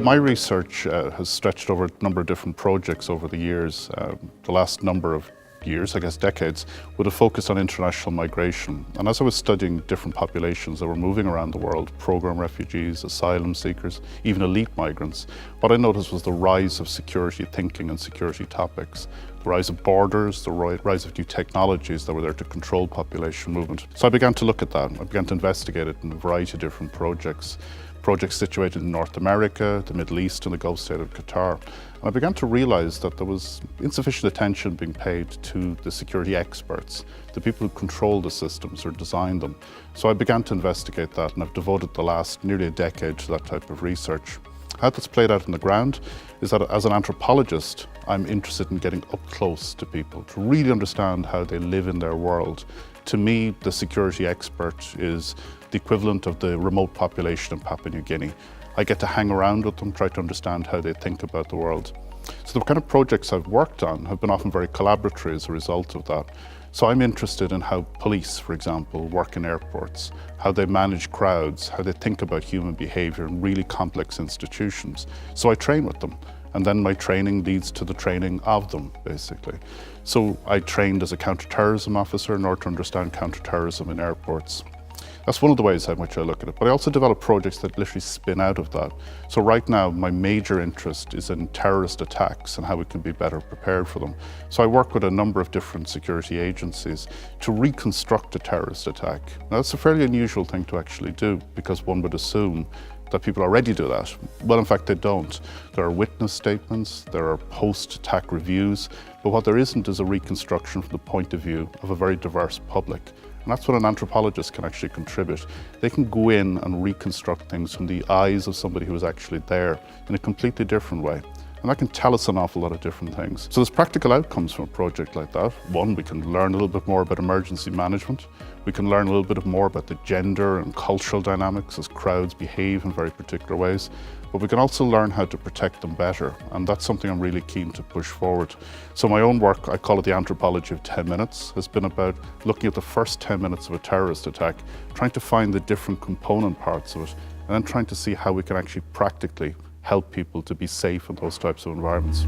My research has stretched over a number of different projects over the years. The last number of years, I guess decades, with a focus on international migration. And as I was studying different populations that were moving around the world, program refugees, asylum seekers, even elite migrants, what I noticed was the rise of security thinking and security topics. The rise of borders, the rise of new technologies that were there to control population movement. So I began to look at that. I began to investigate it in a variety of different projects situated in North America, the Middle East, and the Gulf state of Qatar. And I began to realize that there was insufficient attention being paid to the security experts, the people who control the systems or design them. So I began to investigate that, and I've devoted the last nearly a decade to that type of research. How that's played out on the ground is that as an anthropologist, I'm interested in getting up close to people, to really understand how they live in their world. To me, the security expert is the equivalent of the remote population in Papua New Guinea. I get to hang around with them, try to understand how they think about the world. So the kind of projects I've worked on have been often very collaboratory as a result of that. So I'm interested in how police, for example, work in airports, how they manage crowds, how they think about human behaviour in really complex institutions. So I train with them. And then my training leads to the training of them, basically. So I trained as a counter-terrorism officer in order to understand counter-terrorism in airports. That's one of the ways in which I look at it. But I also develop projects that literally spin out of that. So right now, my major interest is in terrorist attacks and how we can be better prepared for them. So I work with a number of different security agencies to reconstruct a terrorist attack. Now, that's a fairly unusual thing to actually do, because one would assume that people already do that. Well, in fact, they don't. There are witness statements, there are post-attack reviews, but what there isn't is a reconstruction from the point of view of a very diverse public. And that's what an anthropologist can actually contribute. They can go in and reconstruct things from the eyes of somebody who was actually there in a completely different way. And that can tell us an awful lot of different things. So there's practical outcomes from a project like that. One, we can learn a little bit more about emergency management. We can learn a little bit more about the gender and cultural dynamics as crowds behave in very particular ways. But we can also learn how to protect them better. And that's something I'm really keen to push forward. So my own work, I call it the anthropology of 10 minutes, has been about looking at the first 10 minutes of a terrorist attack, trying to find the different component parts of it, and then trying to see how we can actually practically help people to be safe in those types of environments.